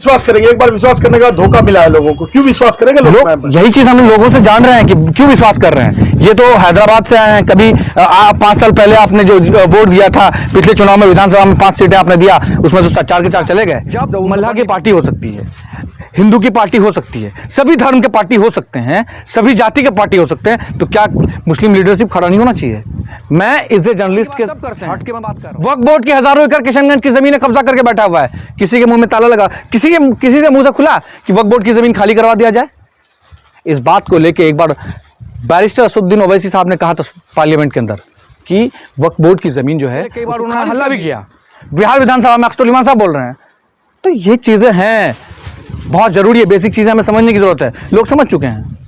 विश्वास करेंगे? एक बार विश्वास करने के बाद धोखा मिला है लोगों को, क्यों विश्वास करेंगे लोग? यही चीज हम लोगों से जान रहे हैं कि क्यों विश्वास कर रहे हैं। ये तो हैदराबाद से आए हैं, कभी 5 साल पहले आपने जो वोट दिया था पिछले चुनाव में, विधानसभा में 5 सीटें आपने दिया, उसमें तो 4 के 4 चले गए। जब मल्लाह की पार्टी हो सकती है, हिंदू की पार्टी हो सकती है, सभी धर्म के पार्टी हो सकते हैं, सभी जाति के पार्टी हो सकते हैं, तो क्या मुस्लिम लीडरशिप खड़ा नहीं होना चाहिए? मैं इस जर्नलिस्ट के हट के मैं बात कर रहा हूं। वक्फ बोर्ड की हजारों एकड़ किशनगंज की जमीन कब्जा करके बैठा हुआ है, किसी के मुंह में ताला लगा, किसी से मुंह से खुला कि वक्फ बोर्ड की जमीन खाली करवा दिया जाए। इस बात को लेके एक बार बैरिस्टर असदुद्दीन ओवैसी साहब ने कहा था पार्लियामेंट के अंदर कि वक्फ बोर्ड की जमीन जो है, कई बार उन्होंने हल्ला भी किया। बिहार विधानसभा में अख्तर उल इमान साहब बोल रहे हैं। तो ये चीजें हैं, बहुत जरूरी है, बेसिक चीजें हमें समझने की जरूरत है, लोग समझ चुके हैं।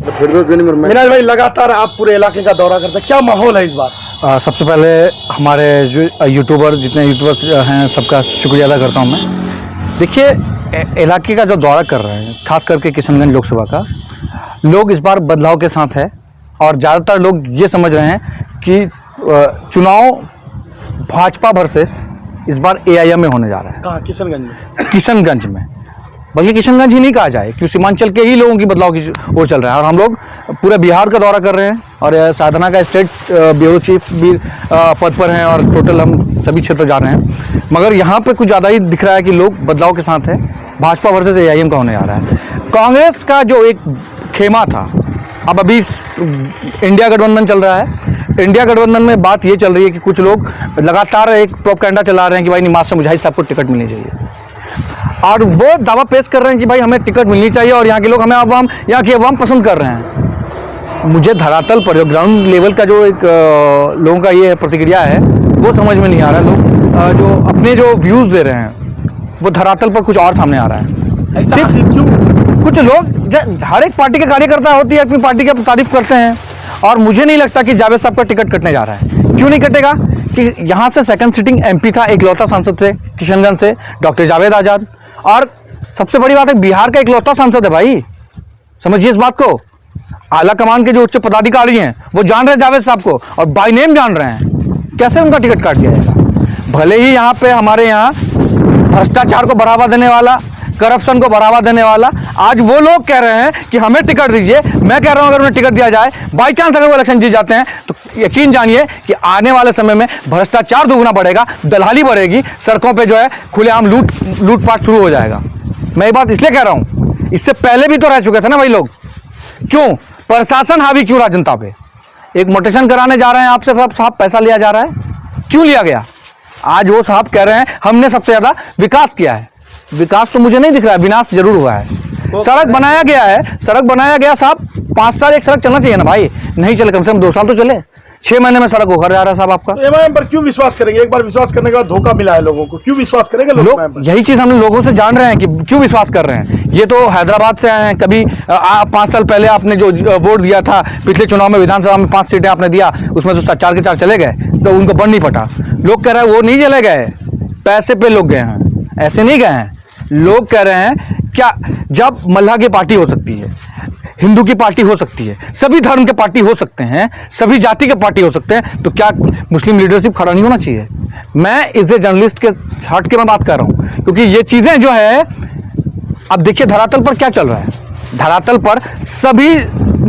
मिराज भाई, लगातार आप पूरे इलाके का दौरा करते हैं, क्या माहौल है इस बार? सबसे पहले हमारे जो यूट्यूबर, जितने यूट्यूबर्स हैं, सबका शुक्रिया अदा करता हूं मैं। देखिए, इलाके का जो दौरा कर रहे हैं, खास करके किशनगंज लोकसभा का, लोग इस बार बदलाव के साथ है और ज़्यादातर लोग ये समझ रहे हैं कि चुनाव भाजपा वर्सेस इस बार AIM में होने जा रहा है। कहाँ? किशनगंज में? किशनगंज में, बल्कि किशनगंज ही नहीं कहा जाए, क्योंकि सीमांचल के ही लोगों की बदलाव की ओर चल रहा है। और हम लोग पूरे बिहार का दौरा कर रहे हैं और साधना का स्टेट ब्यूरो चीफ भी पद पर हैं और टोटल हम सभी क्षेत्र जा रहे हैं। मगर यहाँ पे कुछ ज़्यादा ही दिख रहा है कि लोग बदलाव के साथ हैं। भाजपा वर्सेस AIM का होने जा रहा है। कांग्रेस का जो एक खेमा था, अब अभी इंडिया गठबंधन चल रहा है। इंडिया गठबंधन में बात ये चल रही है कि कुछ लोग लगातार एक प्रोपेगेंडा चला रहे हैं कि भाई नवाज शरीफ मुजाहिद साहब को टिकट मिलनी चाहिए, और वो दावा पेश कर रहे हैं कि भाई हमें टिकट मिलनी चाहिए और यहाँ के लोग हमें अवाम, यहाँ की अवाम पसंद कर रहे हैं। मुझे धरातल पर जो ग्राउंड लेवल का जो एक लोगों का ये प्रतिक्रिया है, वो समझ में नहीं आ रहा। लोग जो अपने जो व्यूज़ दे रहे हैं, वो धरातल पर कुछ और सामने आ रहा है। सिर्फ क्यों? कुछ लोग, हर एक पार्टी के कार्यकर्ता होती है, अपनी पार्टी की तारीफ करते हैं, और मुझे नहीं लगता कि जावेद साहब का टिकट कटने जा रहा है। क्यों नहीं कटेगा? कि यहाँ से सेकंड सिटिंग MP था, इकलौता सांसद थे किशनगंज से, डॉक्टर जावेद आजाद। और सबसे बड़ी बात है, बिहार का इकलौता सांसद है भाई, समझिए इस बात को। आला कमान के जो उच्च पदाधिकारी हैं, वो जान रहे हैं जावेद साहब को और बाय नेम जान रहे हैं। कैसे उनका टिकट काट दिया जाएगा? भले ही यहाँ पे हमारे यहाँ भ्रष्टाचार को बढ़ावा देने वाला, करप्शन को बढ़ावा देने वाला, आज वो लोग कह रहे हैं कि हमें टिकट दीजिए। मैं कह रहा हूं अगर उन्हें टिकट दिया जाए, बाई चांस अगर वो इलेक्शन जीत जाते हैं, तो यकीन जानिए कि आने वाले समय में भ्रष्टाचार दुगना बढ़ेगा, दलाली बढ़ेगी, सड़कों पे जो है खुलेआम लूटपाट शुरू हो जाएगा। मैं ये बात इसलिए कह रहा हूं, इससे पहले भी तो रह चुके थे ना भाई लोग। क्यों प्रशासन हावी क्यों रहा जनता पे? एक मोटेशन कराने जा रहे हैं आपसे साहब, पैसा लिया जा रहा है, क्यों लिया गया? आज वो साहब कह रहे हैं हमने सबसे ज्यादा विकास किया है। विकास तो मुझे नहीं दिख रहा है, विनाश जरूर हुआ है। सड़क बनाया गया है, सड़क बनाया गया साहब, 5 साल एक सड़क चलना चाहिए ना भाई, नहीं चले, कम से कम 2 साल तो चले। 6 महीने में सड़क उखड़ जा रहा है साहब आपका। तो MIM पर क्यों विश्वास करेंगे? एक बार विश्वास करने के बाद धोखा मिला है लोगों को, क्यों विश्वास करेंगे लोग? यही चीज हम लोगों से जान रहे हैं कि क्यों विश्वास कर रहे हैं। ये तो हैदराबाद से आए हैं, कभी 5 साल पहले आपने जो वोट दिया था पिछले चुनाव में, विधानसभा में 5 सीटें आपने दिया, उसमें तो 4 के 4 चले गए, तो उनको बढ़ नहीं पटा। लोग कह रहे हैं वो नहीं चले गए, पैसे पे लोग गए हैं, ऐसे नहीं गए हैं। लोग कह रहे हैं क्या, जब मल्लाह की पार्टी हो सकती है, हिंदू की पार्टी हो सकती है, सभी धर्म के पार्टी हो सकते हैं, सभी जाति के पार्टी हो सकते हैं, तो क्या मुस्लिम लीडरशिप खड़ा नहीं होना चाहिए? मैं इस जर्नलिस्ट के हट के मैं बात कर रहा हूं, क्योंकि ये चीजें जो है, अब देखिए धरातल पर क्या चल रहा है। धरातल पर सभी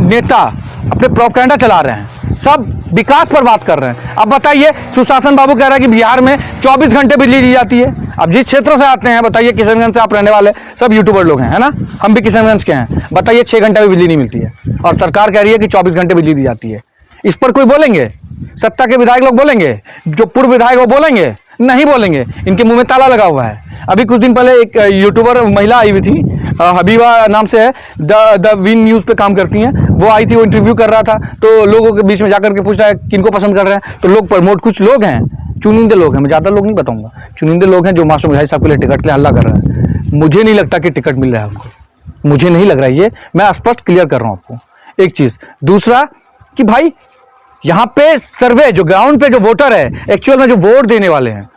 नेता अपने प्रोपेगेंडा चला रहे हैं, सब विकास पर बात कर रहे हैं। अब बताइए, सुशासन बाबू कह रहा है कि बिहार में 24 घंटे बिजली दी जाती है। अब जिस क्षेत्र से आते हैं, बताइए, किशनगंज से आप रहने वाले सब यूट्यूबर लोग हैं, है ना, हम भी किशनगंज के हैं, बताइए 6 घंटे में बिजली नहीं मिलती है, और सरकार कह रही है कि 24 घंटे बिजली दी जाती है। इस पर कोई बोलेंगे? सत्ता के विधायक लोग बोलेंगे? जो पूर्व विधायक वो बोलेंगे? नहीं बोलेंगे, इनके मुंह में ताला लगा हुआ है। अभी कुछ दिन पहले एक यूट्यूबर महिला आई हुई थी, हबीबा नाम से है, द विन न्यूज़ पे काम करती हैं, वो आई थी, वो इंटरव्यू कर रहा था, तो लोगों के बीच में जाकर के पूछ रहा है किनको पसंद कर रहे हैं, तो लोग प्रमोट, कुछ लोग हैं, चुनिंदे लोग हैं, मैं ज़्यादा लोग नहीं बताऊंगा, चुनिंदे लोग हैं जो मासूम मुजाहिद साहब के लिए टिकट के लिए हल्ला कर रहे हैं। मुझे नहीं लगता कि टिकट मिल रहा है उनको, मुझे नहीं लग रहा है, ये मैं स्पष्ट क्लियर कर रहा हूँ आपको। एक चीज़। दूसरा कि भाई यहाँ पे सर्वे, जो ग्राउंड पे जो वोटर है, एक्चुअल में जो वोट देने वाले हैं,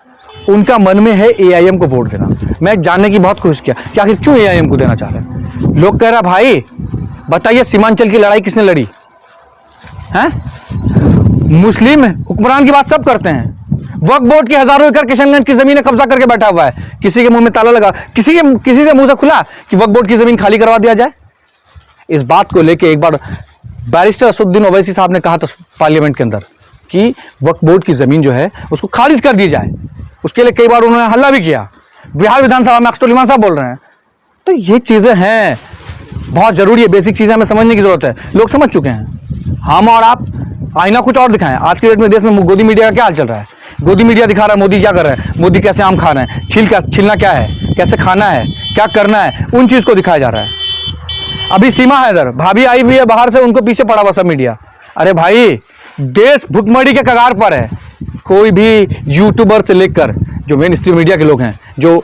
उनका मन में है AIM को वोट देना। मैं जानने की बहुत कोशिश किया कि आखिर क्यों AIM को देना चाह रहे हैं। लोग कह रहा भाई बताइए, सीमांचल की लड़ाई किसने लड़ी है? मुस्लिम हुक्मरान की बात सब करते हैं, वक्फ बोर्ड की हजारों एकड़ किशनगंज की जमीन कब्जा करके बैठा हुआ है, किसी के मुंह में ताला लगा, किसी से मुंह से खुला कि वक्फ बोर्ड की जमीन खाली करवा दिया जाए। इस बात को लेके एक बार बैरिस्टर असदुद्दीन ओवैसी साहब ने कहा था पार्लियामेंट के अंदर कि वक्फ बोर्ड की जमीन जो है उसको खारिज कर दी जाए। उसके लिए कई बार उन्होंने हल्ला भी किया। बिहार विधानसभा में अख्तर उल इमान साहब बोल रहे हैं। तो ये चीजें हैं, बहुत जरूरी है, बेसिक चीजें हमें समझने की जरूरत है। लोग समझ चुके हैं, हम और आप आईना कुछ और दिखाएं। आज के डेट में देश में गोदी मीडिया का क्या हाल चल रहा है? गोदी मीडिया दिखा रहा है मोदी क्या कर रहे हैं, मोदी कैसे आम खा रहे हैं, छीलना क्या है, कैसे खाना है, क्या करना है, उन चीज को दिखाया जा रहा है। अभी सीमा हैदर भाभी आई हुई है बाहर से, उनको पीछे पड़ा हुआ सब मीडिया। अरे भाई, देश भुखमरी के कगार पर है। कोई भी यूट्यूबर से लेकर जो मेन स्ट्रीम मीडिया के लोग हैं, जो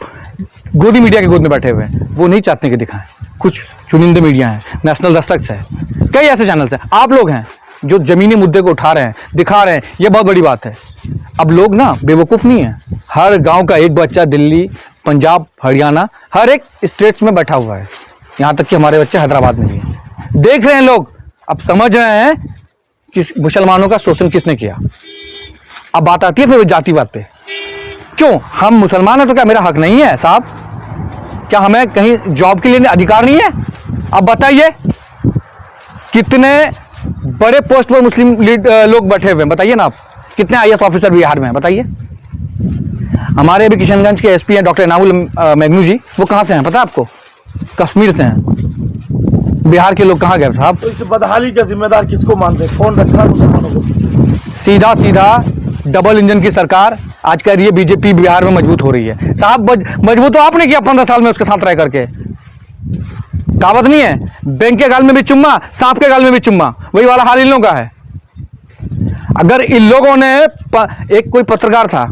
गोदी मीडिया के गोद में बैठे हुए हैं, वो नहीं चाहते कि दिखाएं। कुछ चुनिंदे मीडिया हैं, नेशनल दस्तक है, कई ऐसे चैनल्स हैं, आप लोग हैं जो जमीनी मुद्दे को उठा रहे हैं, दिखा रहे हैं। ये बहुत बड़ी बात है। अब लोग ना बेवकूफ़ नहीं है। हर गांव का एक बच्चा दिल्ली, पंजाब, हरियाणा, हर एक स्टेट्स में बैठा हुआ है। यहाँ तक कि हमारे बच्चे हैदराबाद में भी हैं। देख रहे हैं लोग, अब समझ रहे हैं कि मुसलमानों का शोषण किसने किया। अब बात आती है फिर जातिवाद पे। क्यों हम मुसलमान हैं तो क्या मेरा हक नहीं है साहब? क्या हमें कहीं जॉब के लिए अधिकार नहीं है? अब बताइए, कितने बड़े पोस्ट पर मुस्लिम लोग बैठे हुए हैं, बताइए ना आप। कितने आईएएस ऑफिसर बिहार में हैं, बताइए। हमारे अभी किशनगंज के एसपी हैं डॉक्टर इनामुल मैगनू जी, वो कहाँ से हैं पता है आपको? कश्मीर से हैं। बिहार के लोग कहाँ गए साहब? तो इस बदहाली का जिम्मेदार किसको मानते हैं? कौन रखा है मुसलमानों को? सीधा सीधा डबल इंजन की सरकार आज कह रही है बीजेपी बिहार में मजबूत हो रही है। साहब मजबूत तो आपने किया 15 साल में उसके साथ रह करके। कहावत नहीं है, बैंक के गाल में भी चुम्मा, सांप के गाल में भी चुम्मा, वही वाला हाल इन लोगों का है। अगर इन लोगों ने एक कोई पत्रकार था,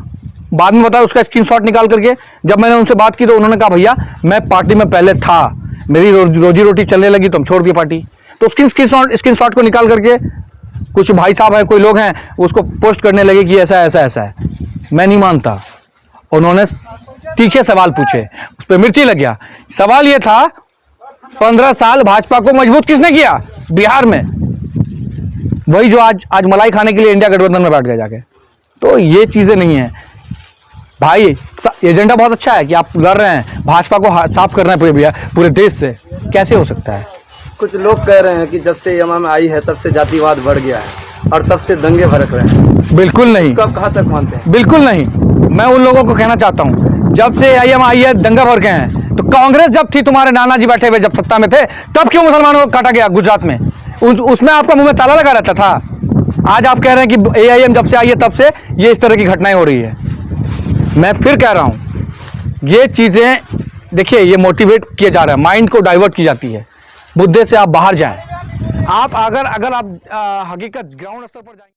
बाद में बताया, उसका स्क्रीनशॉट निकाल करके जब मैंने उनसे बात की तो उन्होंने कहा भैया मैं पार्टी में पहले था, मेरी रोजी रोटी चलने लगी तो हम छोड़ दिए पार्टी। तो उसकी स्क्रीनशॉट को निकाल करके कुछ भाई साहब हैं, कोई लोग हैं, उसको पोस्ट करने लगे कि ऐसा ऐसा ऐसा है। मैं नहीं मानता। उन्होंने तीखे सवाल पूछे, उस पर मिर्ची लग गया। सवाल ये था 15 साल भाजपा को मजबूत किसने किया बिहार में? वही जो आज मलाई खाने के लिए इंडिया गठबंधन में बैठ गए जाके। तो ये चीजें नहीं है भाई। एजेंडा बहुत अच्छा है कि आप लड़ रहे हैं, भाजपा को साफ करना है पूरे देश से। कैसे हो सकता है? कुछ लोग कह रहे हैं कि जब से यमन आई है तब से जातिवाद बढ़ गया है और तब से दंगे भड़क रहे हैं। बिल्कुल नहीं। इसको आप कहाँ तक मानते हैं? बिल्कुल नहीं। मैं उन लोगों को कहना चाहता हूं, जब से आईएम आई है दंगा भड़के हैं। तो कांग्रेस जब थी, तुम्हारे नाना जी बैठे हुए जब सत्ता में थे, तब क्यों मुसलमानों को काटा गया गुजरात में? उसमें आपका मुंह में ताला लगा रहता था। आज आप कह रहे हैं कि एआईएम जब से आई है तब से ये इस तरह की घटनाएं हो रही है। मैं फिर कह रहा हूं, ये चीजें देखिए, ये मोटिवेट किया जा रहा है, माइंड को डाइवर्ट की जाती है। मुद्दे से आप बाहर जाएं। आप अगर आप हकीकत ग्राउंड स्तर पर जाएंगे।